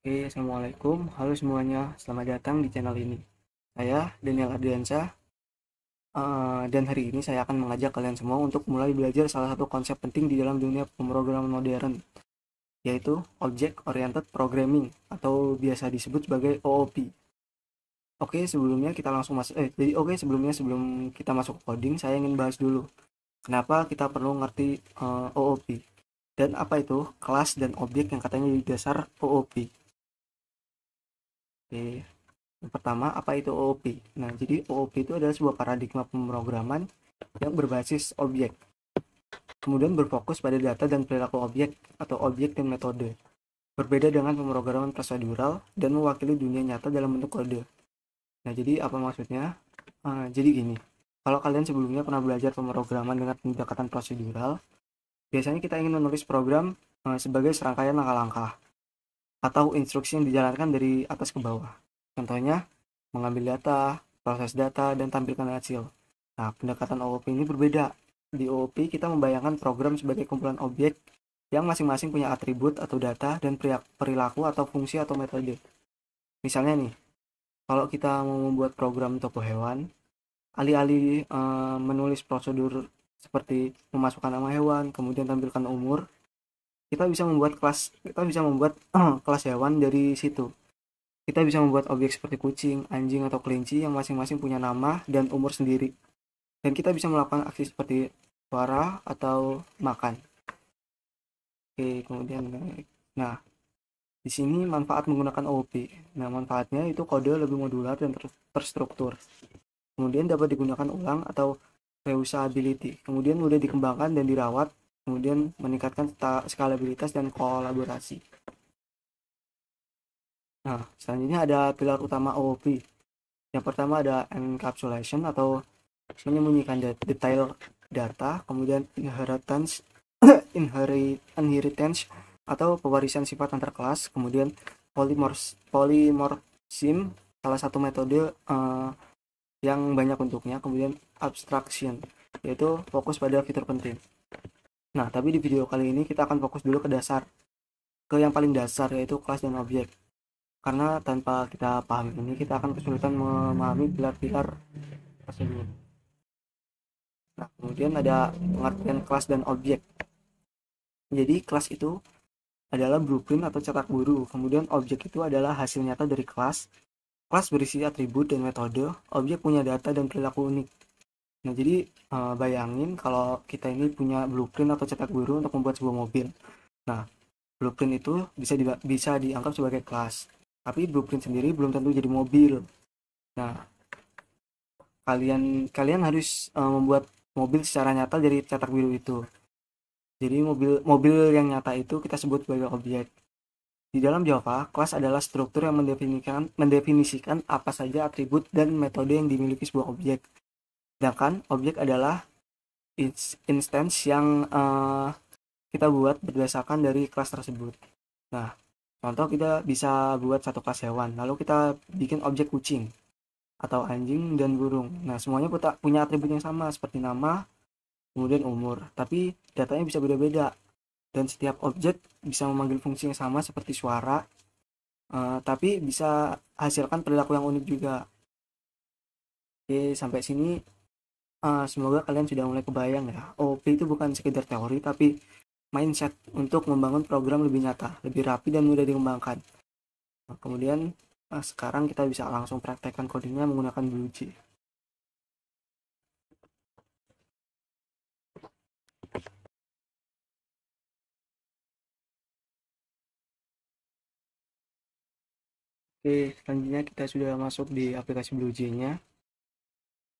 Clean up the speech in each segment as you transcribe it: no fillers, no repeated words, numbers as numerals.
Oke, assalamualaikum. Halo semuanya, selamat datang di channel ini. Saya Daniel Ardiansyah, dan hari ini saya akan mengajak kalian semua untuk mulai belajar salah satu konsep penting di dalam dunia pemrograman modern, yaitu Object Oriented Programming atau biasa disebut sebagai OOP. Oke, sebelumnya kita langsung masuk. Sebelum kita masuk ke coding, saya ingin bahas dulu kenapa kita perlu ngerti OOP dan apa itu kelas dan objek yang katanya jadi dasar OOP. Oke. Yang pertama, apa itu OOP? Nah, jadi OOP itu adalah sebuah paradigma pemrograman yang berbasis objek, kemudian berfokus pada data dan perilaku objek atau objek dan metode. Berbeda dengan pemrograman prosedural dan mewakili dunia nyata dalam bentuk kode. Nah, jadi apa maksudnya? Jadi gini, kalau kalian sebelumnya pernah belajar pemrograman dengan pendekatan prosedural, biasanya kita ingin menulis program sebagai serangkaian langkah-langkah atau instruksi yang dijalankan dari atas ke bawah. Contohnya, mengambil data, proses data, dan tampilkan hasil. Nah, pendekatan OOP ini berbeda. Di OOP, kita membayangkan program sebagai kumpulan objek yang masing-masing punya atribut atau data dan perilaku atau fungsi atau metode. Misalnya nih, kalau kita mau membuat program toko hewan, alih-alih menulis prosedur seperti memasukkan nama hewan, kemudian tampilkan umur, kita bisa membuat kelas hewan dari situ. Kita bisa membuat objek seperti kucing, anjing, atau kelinci yang masing-masing punya nama dan umur sendiri. Dan kita bisa melakukan aksi seperti suara atau makan. Oke, kemudian nah, di sini manfaat menggunakan OOP. Nah, manfaatnya itu kode lebih modular dan terstruktur. Kemudian dapat digunakan ulang atau reusability. Kemudian mudah dikembangkan dan dirawat. Kemudian meningkatkan skalabilitas dan kolaborasi. Nah, selanjutnya ada pilar utama OOP. Yang pertama ada encapsulation atau menyembunyikan detail data, kemudian inheritance atau pewarisan sifat antar kelas, kemudian polymorphism, salah satu metode yang banyak bentuknya, kemudian abstraction, yaitu fokus pada fitur penting. Nah, tapi di video kali ini kita akan fokus dulu ke yang paling dasar, yaitu kelas dan objek. Karena tanpa kita paham ini, kita akan kesulitan memahami pilar-pilar tersebut. Nah, kemudian ada pengertian kelas dan objek. Jadi, kelas itu adalah blueprint atau cetak biru. Kemudian objek itu adalah hasil nyata dari kelas. Kelas berisi atribut dan metode. Objek punya data dan perilaku unik. Nah, jadi bayangin kalau kita ini punya blueprint atau cetak biru untuk membuat sebuah mobil. Nah, blueprint itu bisa dianggap sebagai kelas. Tapi blueprint sendiri belum tentu jadi mobil. Nah, kalian harus membuat mobil secara nyata dari cetak biru itu. Jadi mobil yang nyata itu kita sebut sebagai objek. Di dalam Java, kelas adalah struktur yang mendefinisikan apa saja atribut dan metode yang dimiliki sebuah objek. Sedangkan objek adalah instance yang kita buat berdasarkan dari kelas tersebut. Nah, contoh kita bisa buat satu kelas hewan, lalu kita bikin objek kucing atau anjing dan burung. Nah, semuanya punya atribut yang sama seperti nama, kemudian umur, tapi datanya bisa beda-beda. Dan setiap objek bisa memanggil fungsi yang sama seperti suara, tapi bisa hasilkan perilaku yang unik juga. Oke, sampai sini semoga kalian sudah mulai kebayang ya. OOP itu bukan sekedar teori, tapi mindset untuk membangun program lebih nyata, lebih rapi dan mudah dikembangkan. Nah, kemudian sekarang kita bisa langsung praktekkan codingnya menggunakan BlueJ. Oke, selanjutnya kita sudah masuk di aplikasi BlueJ-nya.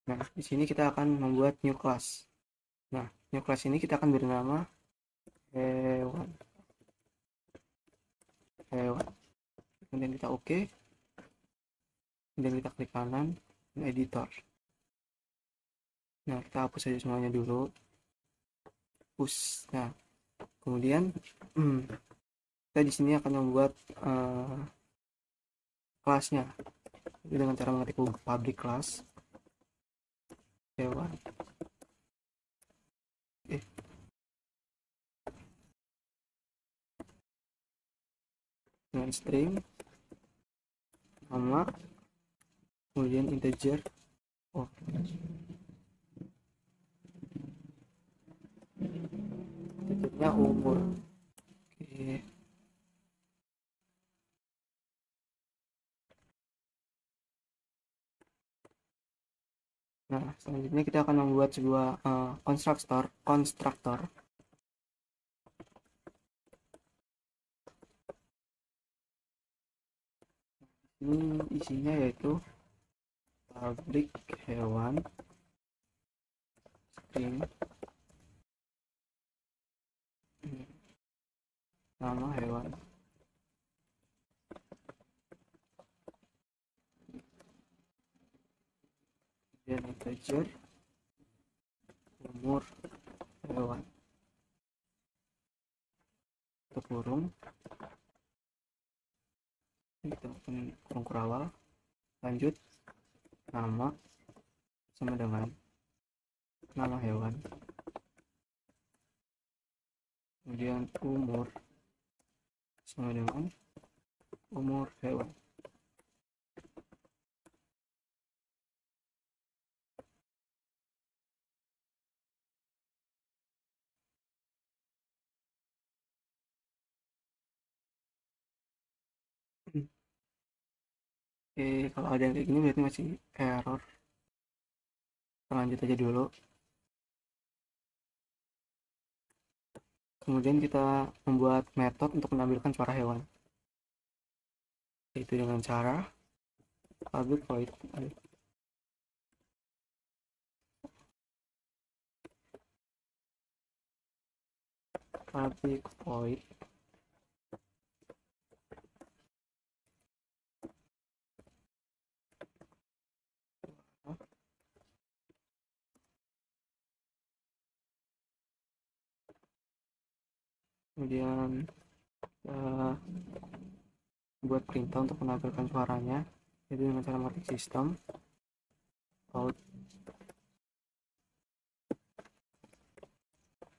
Nah, di sini kita akan membuat new class. Nah, new class ini kita akan beri nama hewan. Hewan. Kemudian kita oke. Kemudian kita klik kanan, editor. Nah, kita hapus saja semuanya dulu. Push. Nah, kemudian kita di sini akan membuat kelasnya dengan cara mengetik public class hewan. dengan string nama, kemudian integer integernya umur. Oke. Nah, selanjutnya kita akan membuat sebuah konstruktor. Ini isinya yaitu public hewan, string nama hewan, dan integer umur hewan, tutup kurung, kita kurung kurawal, lanjut nama sama dengan nama hewan, kemudian umur sama dengan umur hewan. Oke, kalau ada yang kayak gini berarti masih error. Kita lanjut aja dulu. Kemudian kita membuat metode untuk menampilkan suara hewan, yaitu dengan cara public void kemudian buat perintah untuk menampilkan suaranya, yaitu dengan cara mengetik sistem out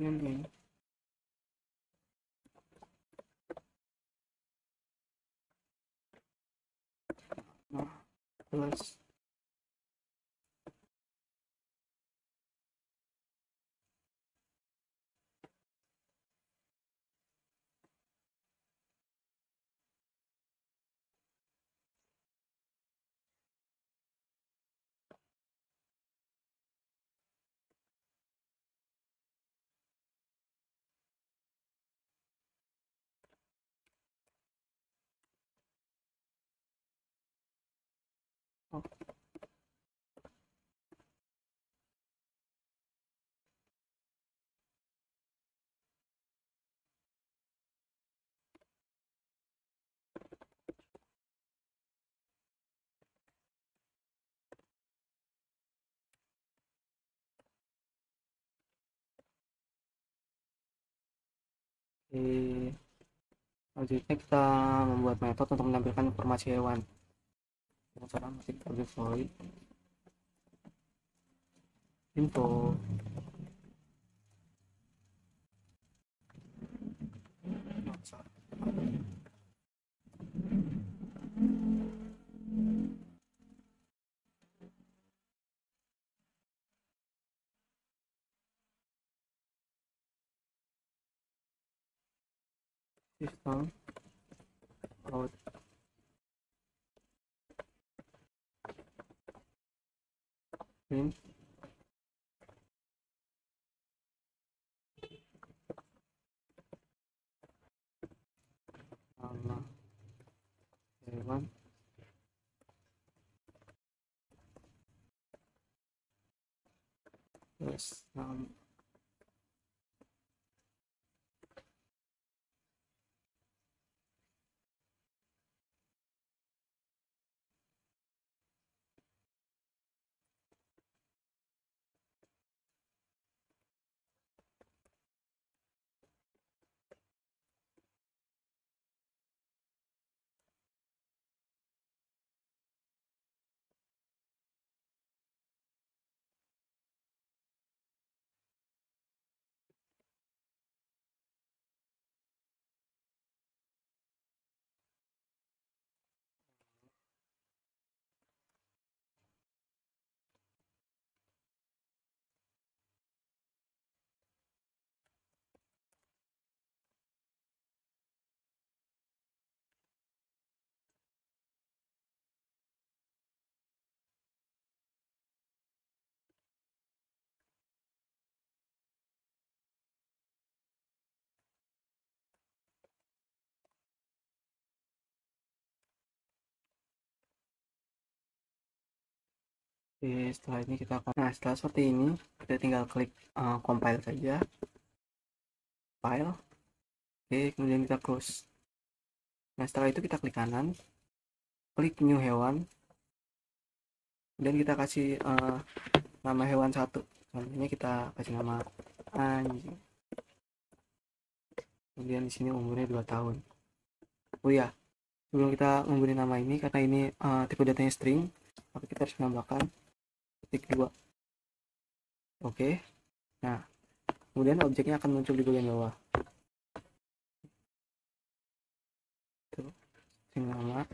ini. Nah, plus selanjutnya kita membuat metode untuk menampilkan informasi hewan dengan cara mengetik public void info. System out print nama hewan plus nama Oke, setelah ini setelah seperti ini kita tinggal klik compile saja file. Oke, kemudian kita close. Nah, setelah itu kita klik kanan, klik new hewan, dan kita kasih nama hewan satu. Contohnya kita kasih nama anjing. Kemudian di sini umurnya 2 tahun. Oh ya, sebelum kita memberi nama ini, karena ini tipe datanya string, maka kita harus menambahkan ketik 2. Oke. Nah, kemudian objeknya akan muncul di bagian bawah. Tuh, string nama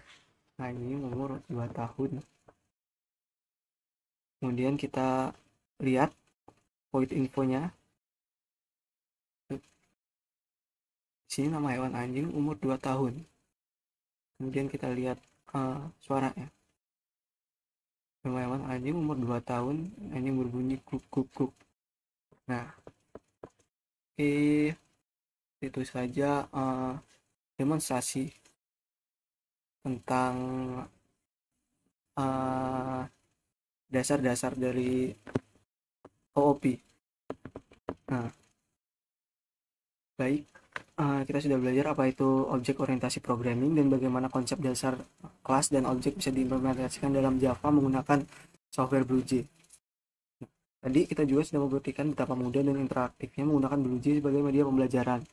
anjing umur 2 tahun. Kemudian kita lihat void infonya. Di sini nama hewan anjing umur 2 tahun. Kemudian kita lihat suaranya. Nama hewan anjing umur 2 tahun, anjing berbunyi kuk kuk kuk. Nah, oke, itu saja demonstrasi tentang dasar-dasar dari OOP. Nah, baik, kita sudah belajar apa itu objek orientasi programming dan bagaimana konsep dasar kelas dan objek bisa diimplementasikan dalam Java menggunakan software BlueJ. Tadi kita juga sudah membuktikan betapa mudah dan interaktifnya menggunakan BlueJ sebagai media pembelajaran.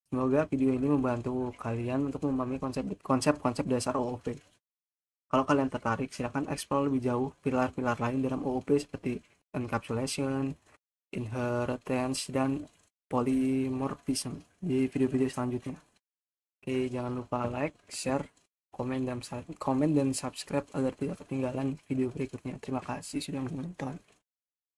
Semoga video ini membantu kalian untuk memahami konsep-konsep dasar OOP. Kalau kalian tertarik, silakan explore lebih jauh pilar-pilar lain dalam OOP seperti encapsulation, inheritance, dan polymorphism di video-video selanjutnya. Oke, jangan lupa like, share, komen dan subscribe agar tidak ketinggalan video berikutnya. Terima kasih sudah menonton.